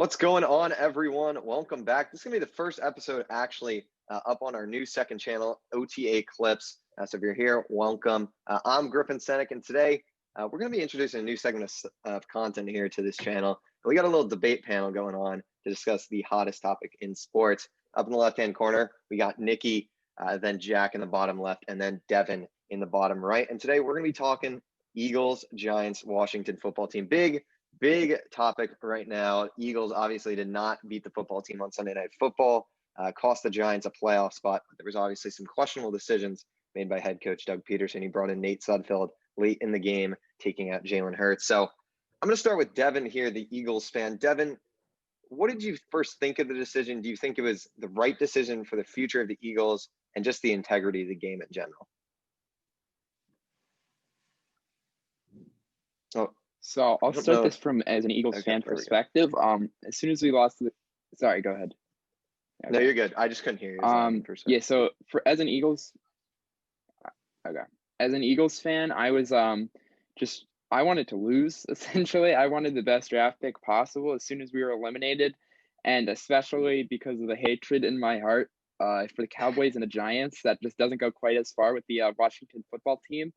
What's going on, everyone? Welcome back. This is going to be the first episode actually up on our new second channel, OTA Clips. So if you're here, welcome. I'm Griffin Senyek, and today we're going to be introducing a new segment of content here to this channel. We got a little debate panel going on to discuss the hottest topic in sports. Up in the left-hand corner, we got Nicky, then Jack in the bottom left, and then Devin in the bottom right. And today we're going to be talking Eagles, Giants, Washington football team. Big topic right now. Eagles obviously did not beat the football team on Sunday Night Football, cost the Giants a playoff spot. There was obviously some questionable decisions made by head coach Doug Pederson. He brought in Nate Sudfeld late in the game, taking out Jalen Hurts. So I'm going to start with Devin here, the Eagles fan. Devin, what did you first think of the decision? Do you think it was the right decision for the future of the Eagles and just the integrity of the game in general? So I'll start this from as an Eagles fan perspective. As soon as we lost sorry, go ahead. Okay. No, you're good. I just couldn't hear you. Yeah. So as an Eagles fan, I was I wanted to lose essentially. I wanted the best draft pick possible as soon as we were eliminated, and especially because of the hatred in my heart for the Cowboys and the Giants that just doesn't go quite as far with the Washington football team.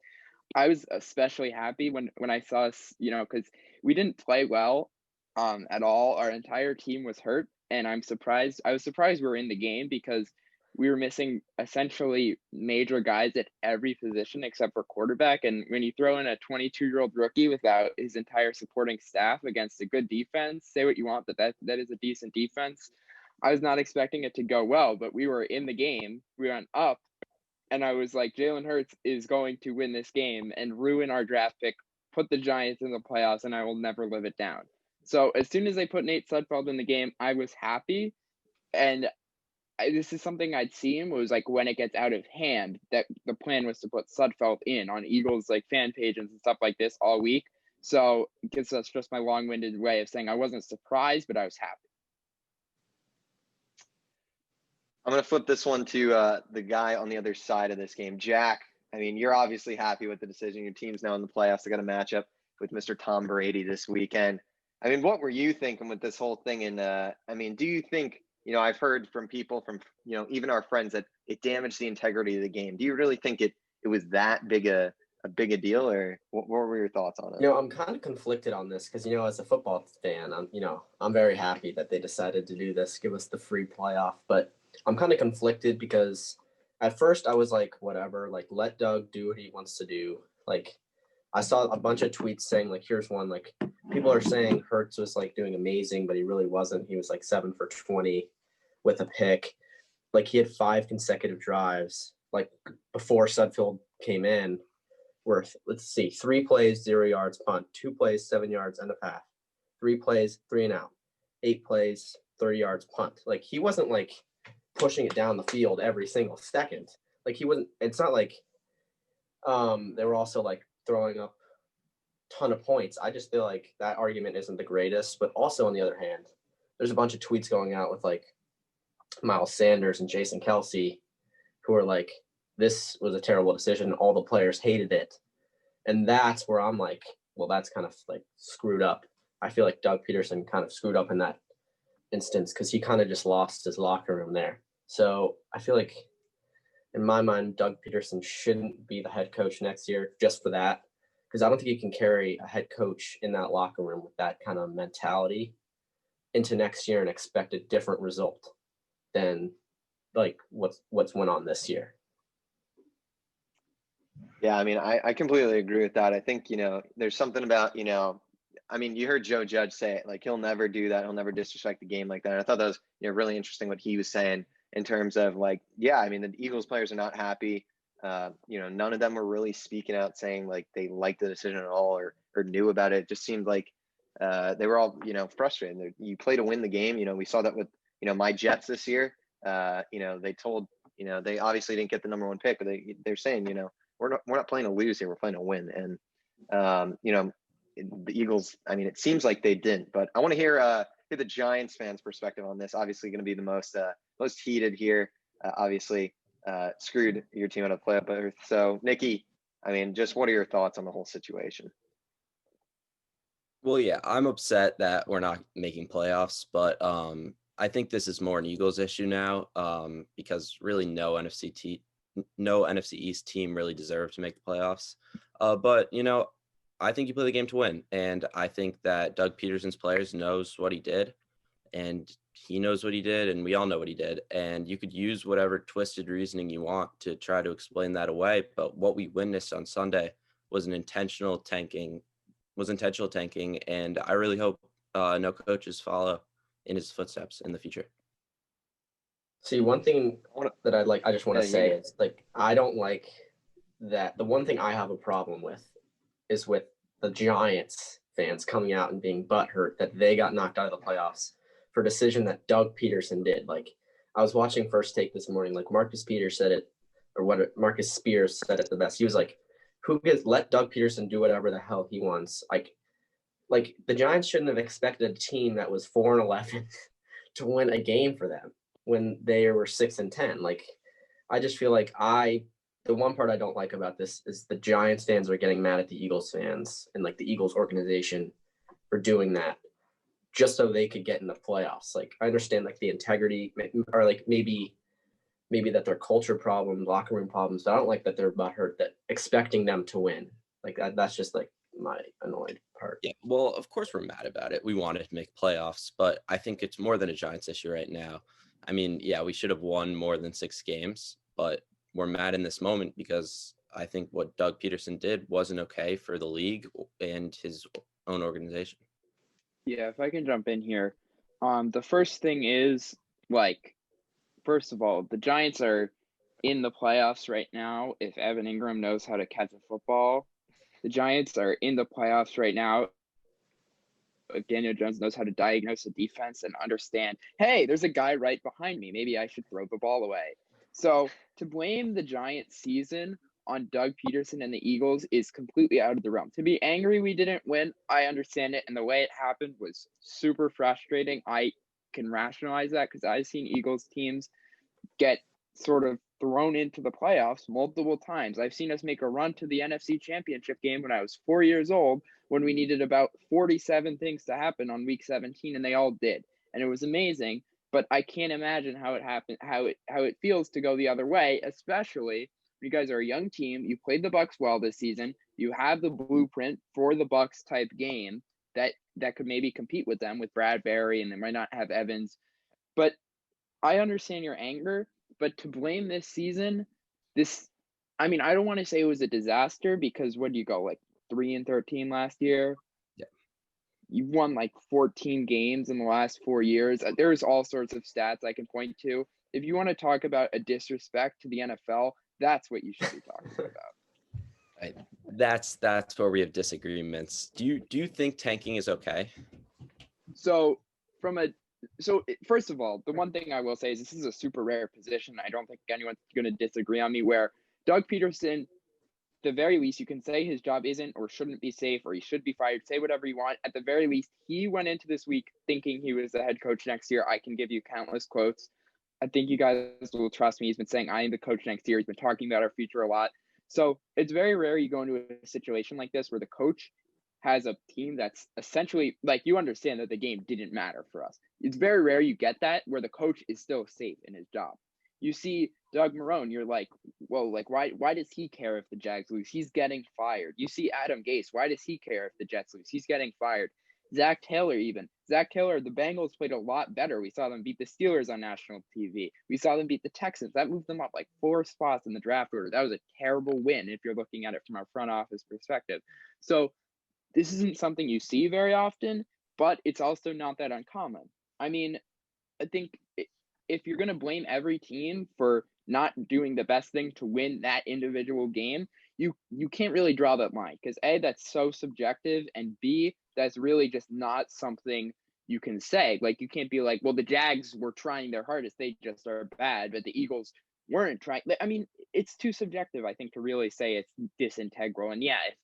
I was especially happy when I saw us, because we didn't play well at all. Our entire team was hurt, and I was surprised we were in the game because we were missing essentially major guys at every position except for quarterback. And when you throw in a 22-year-old rookie without his entire supporting staff against a good defense, say what you want, but that is a decent defense. I was not expecting it to go well, but we were in the game. We went up. And I was like, Jalen Hurts is going to win this game and ruin our draft pick, put the Giants in the playoffs, and I will never live it down. So as soon as they put Nate Sudfeld in the game, I was happy. And this is something I'd seen was like when it gets out of hand, that the plan was to put Sudfeld in on Eagles like fan pages and stuff like this all week. So I guess that's just my long-winded way of saying I wasn't surprised, but I was happy. I'm going to flip this one to the guy on the other side of this game. Jack, I mean, you're obviously happy with the decision. Your team's now in the playoffs. They got a matchup with Mr. Tom Brady this weekend. I mean, what were you thinking with this whole thing? And, I mean, do you think, I've heard from people from, even our friends that it damaged the integrity of the game. Do you really think it was that big a deal, or what were your thoughts on it? I'm kind of conflicted on this because, as a football fan, I'm very happy that they decided to do this, give us the free playoff, but I'm kind of conflicted because at first I was like, whatever, like let Doug do what he wants to do. Like I saw a bunch of tweets saying like, here's one, like people are saying Hurts was like doing amazing, but he really wasn't. He was like 7 for 20 with a pick. Like he had 5 consecutive drives, like before Sudfeld came in, worth, 3 plays, 0 yards, punt, 2 plays, 7 yards and a pass, 3 plays, 3 and out, 8 plays, 30 yards, punt. Like he wasn't like pushing it down the field every single second. Like he wasn't, it's not like they were also like throwing up a ton of points. I just feel like that argument isn't the greatest. But also on the other hand, there's a bunch of tweets going out with like Miles Sanders and Jason Kelce who are like, this was a terrible decision. All the players hated it. And that's where I'm like, well, that's kind of like screwed up. I feel like Doug Pederson kind of screwed up in that instance because he kind of just lost his locker room there. So I feel like in my mind, Doug Pederson shouldn't be the head coach next year just for that, because I don't think he can carry a head coach in that locker room with that kind of mentality into next year and expect a different result than like what's went on this year. Yeah, I mean, I completely agree with that. I think, there's something about, I mean, you heard Joe Judge say it, like he'll never do that. He'll never disrespect the game like that. And I thought that was really interesting what he was saying in terms of like, yeah, I mean, the Eagles players are not happy. None of them were really speaking out saying like they liked the decision at all or knew about it. It just seemed like they were all, frustrated. You play to win the game. We saw that with, my Jets this year. They told, they obviously didn't get the number 1 pick, but they're saying, we're not playing to lose here. We're playing to win. And, the Eagles, I mean, it seems like they didn't, but I want to hear the Giants fans' perspective on this. Obviously going to be the most heated here. Obviously screwed your team out of playoff berth. So Nicky, I mean, just what are your thoughts on the whole situation? Well, yeah, I'm upset that we're not making playoffs, but I think this is more an Eagles issue now, because really no NFC East team really deserved to make the playoffs. But I think you play the game to win, and I think that Doug Peterson's players knows what he did, and he knows what he did, and we all know what he did. And you could use whatever twisted reasoning you want to try to explain that away, but what we witnessed on Sunday was intentional tanking, and I really hope no coaches follow in his footsteps in the future. See, one thing that I just want to say is I don't like that. The one thing I have a problem with is with the Giants fans coming out and being butthurt that they got knocked out of the playoffs for a decision that Doug Peterson did. Like, I was watching First Take this morning. Like, Marcus Spears said it the best. He was like, let Doug Peterson do whatever the hell he wants. Like the Giants shouldn't have expected a team that was 4-11 to win a game for them when they were 6-10. Like, I just feel like the one part I don't like about this is the Giants fans are getting mad at the Eagles fans and like the Eagles organization for doing that just so they could get in the playoffs. Like, I understand like the integrity or like maybe that their culture problems, locker room problems, but I don't like that they're butthurt that expecting them to win. Like that's just like my annoyed part. Yeah, well, of course we're mad about it. We wanted to make playoffs, but I think it's more than a Giants issue right now. I mean, yeah, we should have won more than 6 games, but we're mad in this moment because I think what Doug Peterson did wasn't okay for the league and his own organization. Yeah, if I can jump in here. The first thing is, first of all, the Giants are in the playoffs right now. If Evan Ingram knows how to catch a football, the Giants are in the playoffs right now. If Daniel Jones knows how to diagnose a defense and understand, hey, there's a guy right behind me, maybe I should throw the ball away. So to blame the Giants season on Doug Peterson and the Eagles is completely out of the realm. To be angry we didn't win, I understand it. And the way it happened was super frustrating. I can rationalize that because I've seen Eagles teams get sort of thrown into the playoffs multiple times. I've seen us make a run to the NFC Championship game when I was 4 years old when we needed about 47 things to happen on week 17, and they all did. And it was amazing, but I can't imagine how it happened, how it feels to go the other way, especially when you guys are a young team. You played the Bucs well this season. You have the blueprint for the Bucs type game that could maybe compete with them with Bradbury, and they might not have Evans. But I understand your anger, but to blame this season, I don't want to say it was a disaster because what do you go, like 3-13 last year? Yeah. You won like 14 games in the last 4 years. There's all sorts of stats I can point to. If you want to talk about a disrespect to the NFL, that's what you should be talking about. Right. That's where we have disagreements. Do you think tanking is okay? So first of all, the one thing I will say is this is a super rare position. I don't think anyone's going to disagree on me where Doug Peterson, the very least, you can say his job isn't or shouldn't be safe or he should be fired. Say whatever you want. At the very least, he went into this week thinking he was the head coach next year. I can give you countless quotes. I think you guys will trust me. He's been saying, I am the coach next year. He's been talking about our future a lot. So it's very rare you go into a situation like this where the coach has a team that's essentially like, you understand that the game didn't matter for us. It's very rare you get that where the coach is still safe in his job. You see Doug Marrone, you're like, well, like why does he care if the Jags lose? He's getting fired. You see Adam Gase, why does he care if the Jets lose? He's getting fired. Zach Taylor, the Bengals played a lot better. We saw them beat the Steelers on national TV. We saw them beat the Texans. That moved them up like 4 spots in the draft order. That was a terrible win if you're looking at it from a front office perspective. So this isn't something you see very often, but it's also not that uncommon. I mean, I think if you're going to blame every team for not doing the best thing to win that individual game, you can't really draw that line because A, that's so subjective, and B, that's really just not something you can say. Like, you can't be like, well, the Jags were trying their hardest, they just are bad, but the Eagles weren't trying. I mean, it's too subjective, I think, to really say it's disintegral. And yeah, if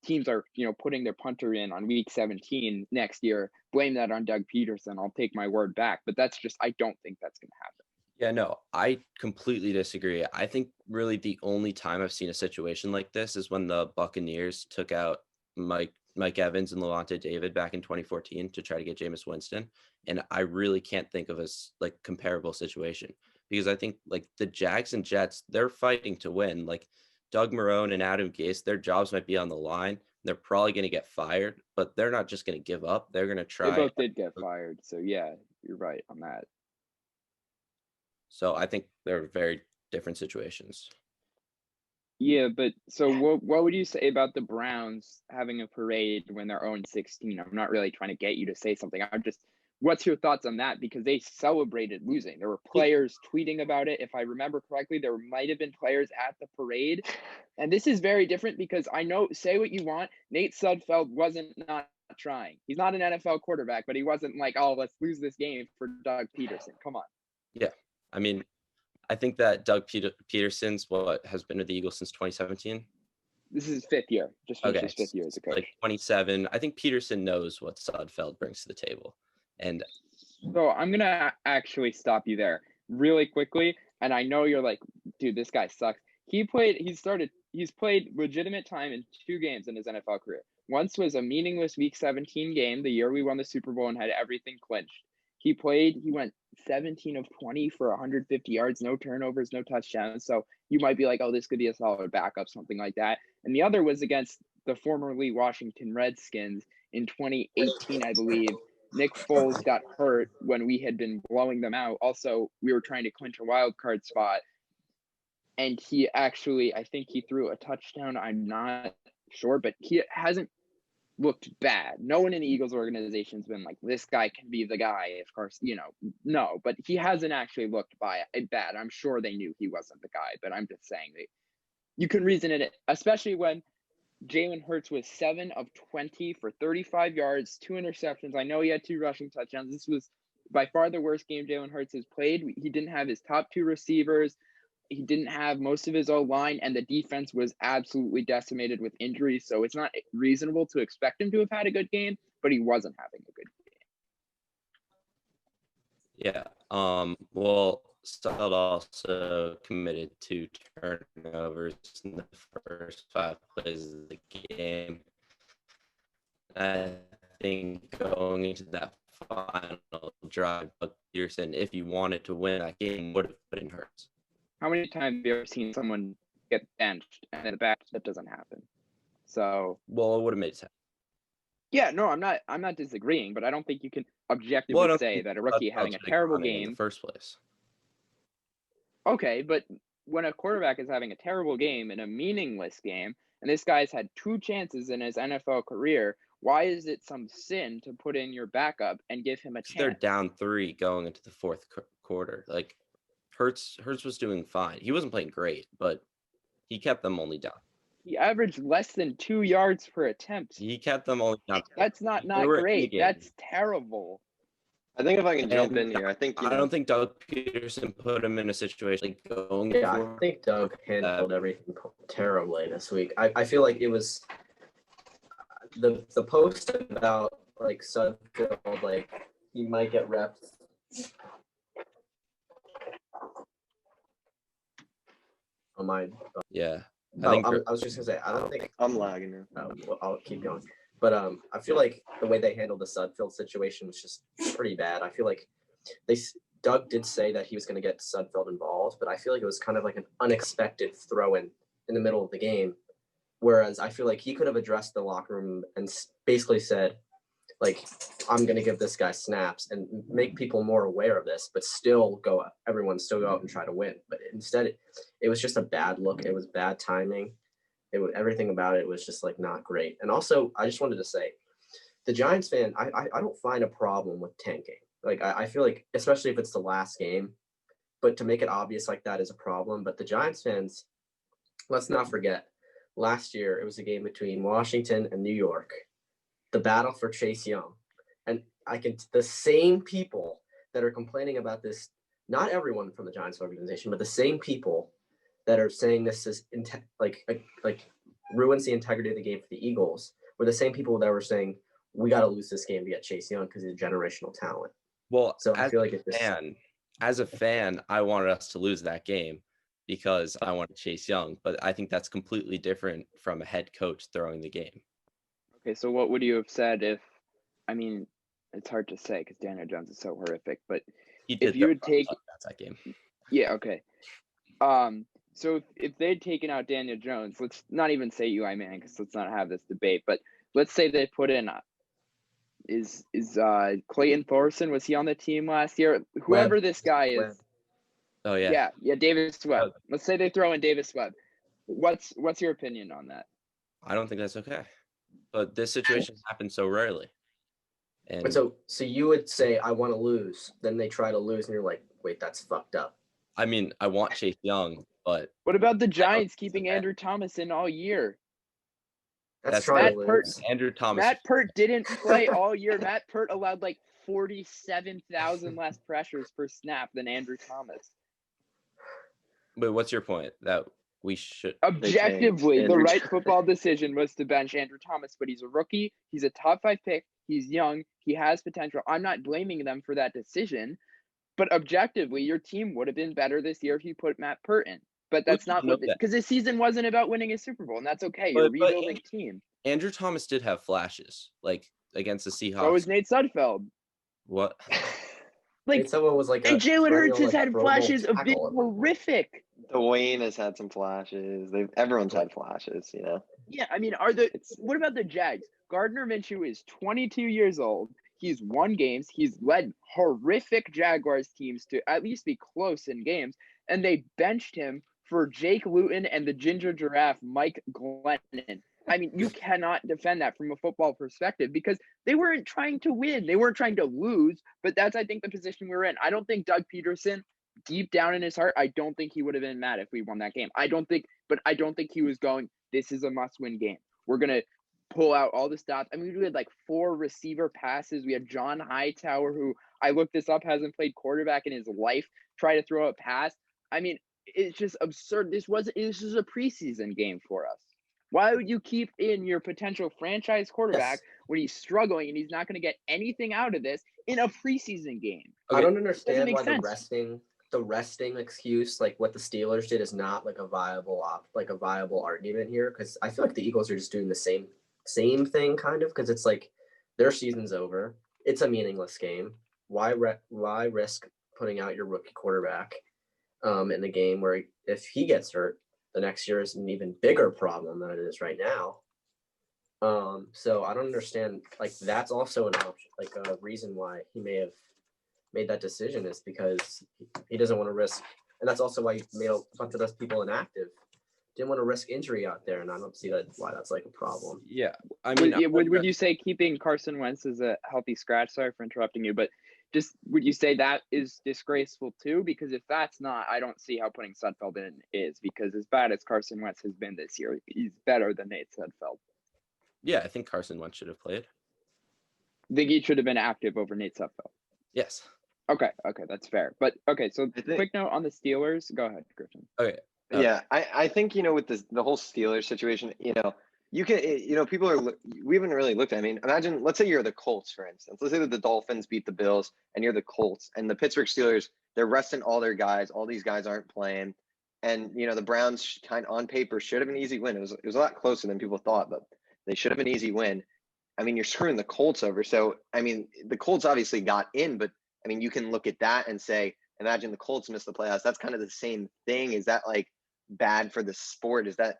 teams are, putting their punter in on week 17 next year, blame that on Doug Peterson. I'll take my word back. But I don't think that's going to happen. Yeah, no, I completely disagree. I think really the only time I've seen a situation like this is when the Buccaneers took out Mike Mike Evans and Levante David back in 2014 to try to get Jameis Winston. And I really can't think of a like comparable situation, because I think like the Jags and Jets, they're fighting to win. Like Doug Marrone and Adam Gase, their jobs might be on the line. They're probably going to get fired, but they're not just going to give up. They're going to try. They both did get fired. So yeah, you're right on that. So I think they're very different situations. Yeah, but so what would you say about the Browns having a parade when they're 0-16? I'm not really trying to get you to say something. What's your thoughts on that? Because they celebrated losing. There were players tweeting about it. If I remember correctly, there might have been players at the parade. And this is very different because I know, say what you want, Nate Sudfeld wasn't not trying. He's not an NFL quarterback, but he wasn't like, oh, let's lose this game for Doug Pederson. Come on. Yeah. I mean, I think that Doug Pederson's has been with the Eagles since 2017. This is his fifth year. Just finished his fifth year as a coach. Like 27. I think Pederson knows what Sudfeld brings to the table. And so I'm going to actually stop you there really quickly. And I know you're like, dude, this guy sucks. He's played legitimate time in 2 games in his NFL career. Once was a meaningless Week 17 game, the year we won the Super Bowl and had everything clinched. He went 17 of 20 for 150 yards, no turnovers, no touchdowns. So you might be like, oh, this could be a solid backup, something like that. And the other was against the formerly Washington Redskins in 2018, I believe. Nick Foles got hurt when we had been blowing them out. Also, we were trying to clinch a wild card spot. And he actually, I think he threw a touchdown. I'm not sure, but he hasn't looked bad. No one in the Eagles organization's been like, this guy can be the guy. Of course, no, but he hasn't actually looked bad. I'm sure they knew he wasn't the guy, but I'm just saying that you can reason it, especially when Jalen Hurts was 7 of 20 for 35 yards, 2 interceptions. I know he had 2 rushing touchdowns. This was by far the worst game Jalen Hurts has played. He didn't have his top 2 receivers. He didn't have most of his O-line, and the defense was absolutely decimated with injuries. So it's not reasonable to expect him to have had a good game, but he wasn't having a good game. Yeah. Well, Sudfeld also committed 2 turnovers in the first 5 plays of the game. I think going into that final drive, Doug Pederson, if you wanted to win that game, would have put in Hurts. How many times have you ever seen someone get benched and in the back that doesn't happen? So well, it would have made sense. Yeah, no, I'm not disagreeing, but I don't think you can objectively say that a rookie having a terrible game in the first place. Okay, but when a quarterback is having a terrible game in a meaningless game, and this guy's had 2 chances in his NFL career, why is it some sin to put in your backup and give him a chance? They're down 3 going into the 4th quarter. Like Hurts was doing fine. He wasn't playing great, but he kept them only down. He averaged less than 2 yards per attempt. He kept them only down. That's not great. That's terrible. I think if I can jump in here, I don't think Doug Pederson put him in a situation like going. Yeah, I think Doug handled everything terribly this week. I feel like it was the post about like Sudfeld, like he might get reps. On my yeah. I was just gonna say I don't think I'm lagging now. Well, I'll keep going. But I feel like the way they handled the Sudfeld situation was just pretty bad. I feel like Doug did say that he was going to get Sudfeld involved, but I feel like it was kind of like an unexpected throw-in the middle of the game. Whereas I feel like he could have addressed the locker room and basically said, like, I'm going to give this guy snaps and make people more aware of this, but everyone still go out and try to win. But instead, it was just a bad look. It was bad timing. Everything about it was just like not great. And also, I just wanted to say, the Giants fan, I don't find a problem with tanking. Like I feel like, especially if it's the last game, but to make it obvious like that is a problem. But the Giants fans, let's not forget, last year it was a game between Washington and New York, the battle for Chase Young, and the same people that are complaining about this, not everyone from the Giants organization, but the same people that are saying this is like ruins the integrity of the game for the Eagles were the same people that were saying we got to lose this game to get Chase Young because he's a generational talent. Well, so I feel like as a fan, I wanted us to lose that game because I wanted Chase Young, but I think that's completely different from a head coach throwing the game. Okay, so what would you have said if, I mean, it's hard to say because Daniel Jones is so horrific, but He if did you would take, that game. yeah, okay. So if they'd taken out Daniel Jones, let's not even say Eli Manning because let's not have this debate, but let's say they put in, is Clayton Thorson, was he on the team last year? Whoever this guy is. Oh yeah. Yeah, Davis Webb. Let's say they throw in Davis Webb. What's your opinion on that? I don't think that's okay. But this situation happens so rarely. But so you would say, I want to lose. Then they try to lose, and you're like, wait, that's fucked up. I mean, I want Chase Young, but what about the Giants keeping Andrew Thomas in all year? That's trying to lose. Andrew Thomas. Matt Pert didn't play all year. Matt Pert allowed like 47,000 less pressures per snap than Andrew Thomas. But what's your point? That we should objectively, the right football decision was to bench Andrew Thomas, but he's a rookie. He's a top 5 pick. He's young. He has potential. I'm not blaming them for that decision, but objectively, your team would have been better this year if you put Matt Pert in. But that's not what, because this season wasn't about winning a Super Bowl, and that's okay. You're a rebuilding team. Andrew Thomas did have flashes, like against the Seahawks. So was Nate Sudfeld. What? Like someone was like, and Jalen Hurts has had flashes of being horrific. Dwayne has had some flashes. Everyone's had flashes, you know. Yeah, I mean, what about the Jags? Gardner Minshew is 22 years old. He's won games. He's led horrific Jaguars teams to at least be close in games, and they benched him for Jake Luton and the ginger giraffe Mike Glennon. I mean, you cannot defend that from a football perspective because they weren't trying to win. They weren't trying to lose, but that's, I think, the position we were in. I don't think Doug Pederson, deep down in his heart, I don't think he would have been mad if we won that game. I don't think he was going, this is a must-win game. We're going to pull out all the stops. I mean, we had like 4 receiver passes. We had John Hightower, who I looked this up, hasn't played quarterback in his life, try to throw a pass. I mean, it's just absurd. This is a preseason game for us. Why would you keep in your potential franchise quarterback when he's struggling and he's not going to get anything out of this in a preseason game? Okay. I don't understand why the resting excuse, like what the Steelers did, is not like a viable argument here, because I feel like the Eagles are just doing the same thing kind of, because it's like their season's over. It's a meaningless game. Why risk putting out your rookie quarterback in the game where if he gets hurt, the next year is an even bigger problem than it is right now. So I don't understand. Like, that's also an option, like a reason why he may have made that decision, is because he doesn't want to risk. And that's also why he made a bunch of those people inactive. Didn't want to risk injury out there, and I don't see why that's like a problem. Yeah, I mean, would you say keeping Carson Wentz as a healthy scratch? Sorry for interrupting you, but just would you say that is disgraceful too? Because if that's not, I don't see how putting Sudfeld in is, because as bad as Carson Wentz has been this year, he's better than Nate Sudfeld. Yeah, I think Carson Wentz should have played. I think he should have been active over Nate Sudfeld. Yes. Okay, that's fair. But okay, so quick note on the Steelers. Go ahead, Griffin. Okay. Yeah, I think, with the whole Steelers situation, you can, we haven't really looked at, I mean, imagine, let's say you're the Colts, for instance. Let's say that the Dolphins beat the Bills and you're the Colts, and the Pittsburgh Steelers, they're resting all their guys. All these guys aren't playing. And, the Browns on paper should have an easy win. It was a lot closer than people thought, but they should have an easy win. I mean, you're screwing the Colts over. So, I mean, the Colts obviously got in, but I mean, you can look at that and say, imagine the Colts missed the playoffs. That's kind of the same thing. Is that like bad for the sport? Is that,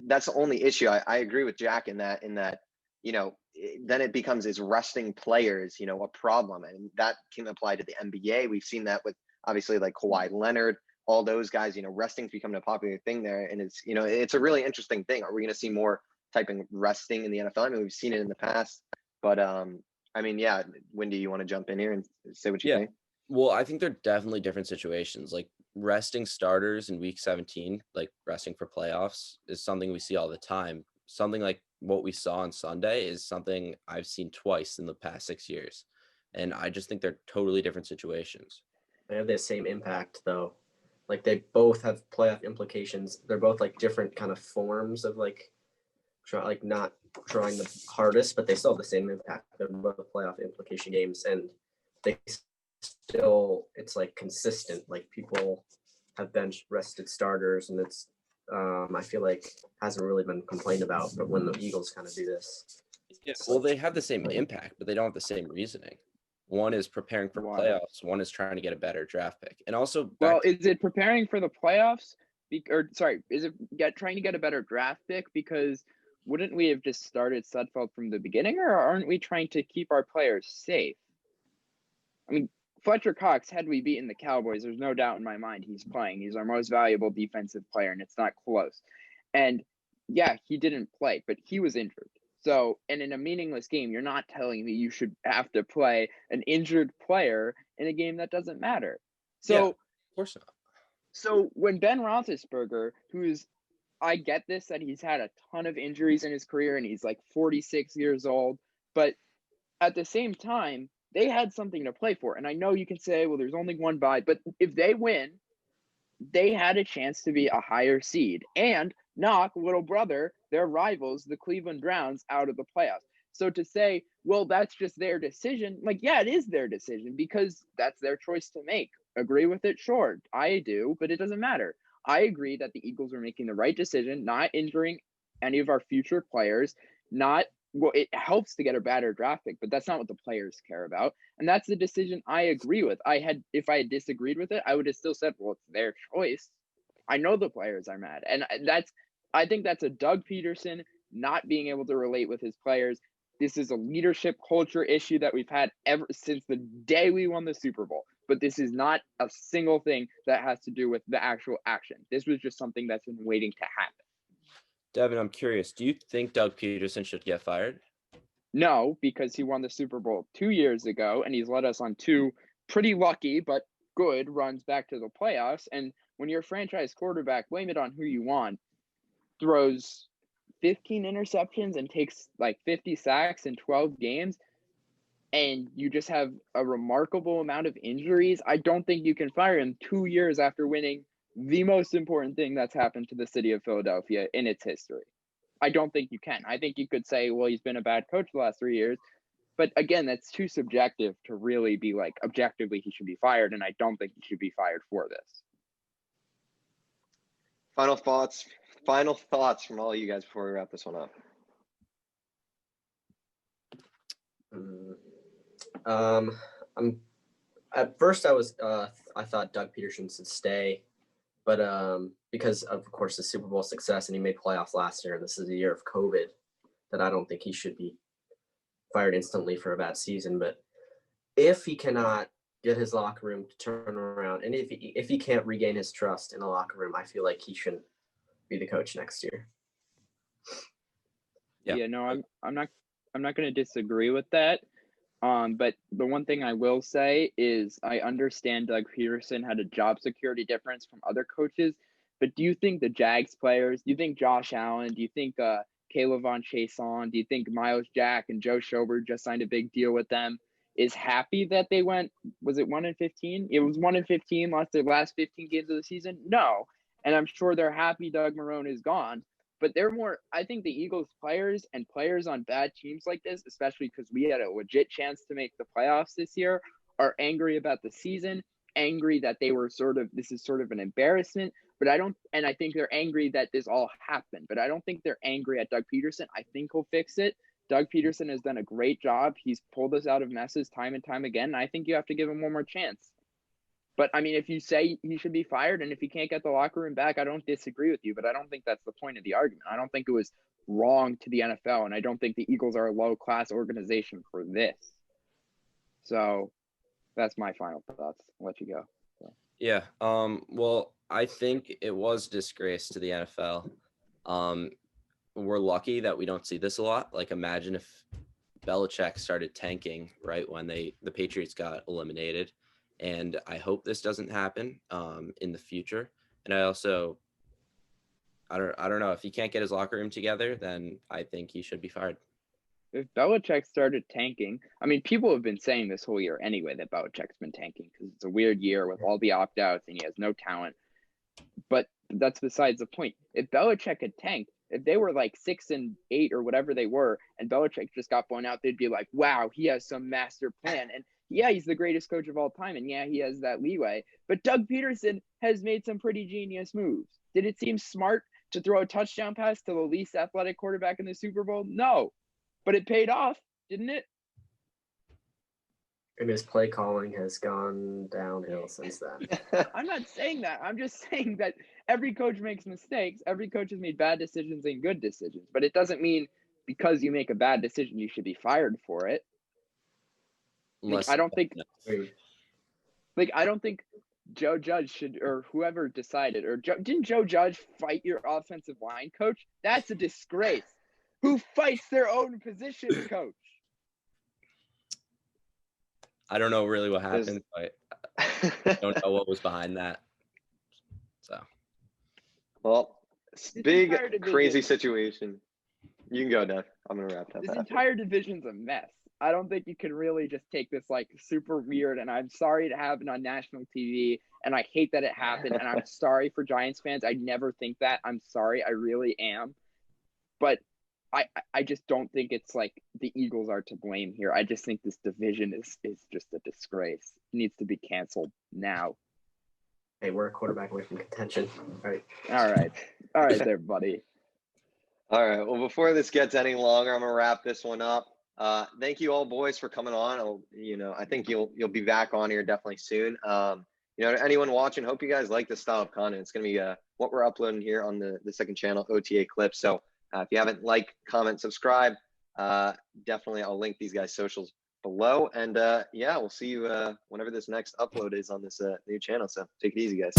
that's the only issue. I agree with Jack in that, then it becomes is resting players, a problem. And that can apply to the NBA. We've seen that with obviously like Kawhi Leonard, all those guys, resting's becoming a popular thing there. And it's, it's a really interesting thing. Are we going to see more typing resting in the NFL? I mean, we've seen it in the past, but I mean, yeah, Wendy, you want to jump in here and say what you think? Well, I think they're definitely different situations. Like resting starters in week 17, like resting for playoffs, is something we see all the time. Something like what we saw on Sunday is something I've seen twice in the past 6 years. And I just think they're totally different situations. They have the same impact, though. Like, they both have playoff implications. They're both like different kind of forms of not trying the hardest, but they still have the same impact. They're both playoff implication games, and they still, it's like consistent. Like, people have bench rested starters, and it's I feel like hasn't really been complained about, but when the Eagles kind of do this. Yeah, well, they have the same impact, but they don't have the same reasoning. One is preparing for Why? playoffs. One is trying to get a better draft pick. And also, Well, is it preparing for the playoffs? Is it trying to get a better draft pick? Because wouldn't we have just started Sudfeld from the beginning, or aren't we trying to keep our players safe? I mean, Fletcher Cox, had we beaten the Cowboys, there's no doubt in my mind he's playing. He's our most valuable defensive player, and it's not close. And yeah, he didn't play, but he was injured. So, and in a meaningless game, you're not telling me you should have to play an injured player in a game that doesn't matter. So, yeah, of course not. So when Ben Roethlisberger, I get this, that he's had a ton of injuries in his career and he's like 46 years old, but at the same time, they had something to play for. And I know you can say, well, there's only one bye, but if they win, they had a chance to be a higher seed and knock little brother, their rivals, the Cleveland Browns, out of the playoffs. So to say, well, that's just their decision, like, yeah, it is their decision because that's their choice to make. Agree with it? Sure, I do, but it doesn't matter. I agree that the Eagles are making the right decision, not injuring any of our future players, it helps to get a better draft pick, but that's not what the players care about. And that's the decision I agree with. If I had disagreed with it, I would have still said, well, it's their choice. I know the players are mad. And I think that's a Doug Pederson not being able to relate with his players. This is a leadership culture issue that we've had ever since the day we won the Super Bowl. But this is not a single thing that has to do with the actual action. This was just something that's been waiting to happen. Devin, I'm curious. Do you think Doug Pederson should get fired? No, because he won the Super Bowl 2 years ago, and he's led us on 2 pretty lucky but good runs back to the playoffs. And when your franchise quarterback, blame it on who you want, throws 15 interceptions and takes like 50 sacks in 12 games, and you just have a remarkable amount of injuries, I don't think you can fire him 2 years after winning the most important thing that's happened to the city of Philadelphia in its history. I don't think you can. I think you could say, well, he's been a bad coach the last 3 years. But again, that's too subjective to really be like, objectively, he should be fired. And I don't think he should be fired for this. Final thoughts from all you guys before we wrap this one up. At first I thought Doug Pederson should stay, but because of course the Super Bowl success and he made playoffs last year, and this is a year of COVID, that I don't think he should be fired instantly for a bad season. But if he cannot get his locker room to turn around, and if he can't regain his trust in the locker room, I feel like he shouldn't be the coach next year. Yeah, no, I'm not going to disagree with that. But the one thing I will say is I understand Doug Pederson had a job security difference from other coaches, but do you think the Jags players, do you think Josh Allen, do you think Caleb Von Chason, do you think Miles Jack and Joe Schobert just signed a big deal with them, is happy that they went, was it 1-15? It was 1-15, lost their last 15 games of the season? No. And I'm sure they're happy Doug Marrone is gone. But they're more, I think the Eagles players and players on bad teams like this, especially because we had a legit chance to make the playoffs this year, are angry about the season, angry that this is sort of an embarrassment. But I think they're angry that this all happened. But I don't think they're angry at Doug Pederson. I think he'll fix it. Doug Pederson has done a great job. He's pulled us out of messes time and time again. And I think you have to give him one more chance. But, I mean, if you say he should be fired and if he can't get the locker room back, I don't disagree with you. But I don't think that's the point of the argument. I don't think it was wrong to the NFL, and I don't think the Eagles are a low-class organization for this. So that's my final thoughts. I'll let you go. So. Yeah. Well, I think it was disgrace to the NFL. We're lucky that we don't see this a lot. Like, imagine if Belichick started tanking right when the Patriots got eliminated. And I hope this doesn't happen in the future. And I don't know, if he can't get his locker room together, then I think he should be fired. If Belichick started tanking, I mean, people have been saying this whole year anyway that Belichick's been tanking because it's a weird year with all the opt-outs and he has no talent. But that's besides the point. If Belichick had tanked, if they were like 6-8 or whatever they were, and Belichick just got blown out, they'd be like, wow, he has some master plan. And yeah, he's the greatest coach of all time, and yeah, he has that leeway. But Doug Pederson has made some pretty genius moves. Did it seem smart to throw a touchdown pass to the least athletic quarterback in the Super Bowl? No, but it paid off, didn't it? And his play calling has gone downhill since then. I'm not saying that. I'm just saying that every coach makes mistakes. Every coach has made bad decisions and good decisions, but it doesn't mean because you make a bad decision, you should be fired for it. I don't think Joe Judge should, or whoever decided, or didn't Joe Judge fight your offensive line coach? That's a disgrace. Who fights their own position coach? I don't know really what happened, but I don't know what was behind that. So, well, big crazy situation. You can go, Dev. I'm gonna wrap that. This entire division's a mess. I don't think you can really just take this like super weird, and I'm sorry to have it on national TV, and I hate that it happened, and I'm sorry for Giants fans. I never think that. I'm sorry. I really am. But I just don't think it's like the Eagles are to blame here. I just think this division is just a disgrace. It needs to be canceled now. Hey, we're a quarterback away from contention. All right there, buddy. All right. Well, before this gets any longer, I'm gonna wrap this one up. Thank you all, boys, for coming on. I think you'll be back on here definitely soon. Anyone watching, hope you guys like this style of content. It's gonna be what we're uploading here on the second channel, OTA Clips. So if you haven't liked, comment, subscribe, definitely I'll link these guys' socials below. And we'll see you whenever this next upload is on this new channel. So take it easy, guys.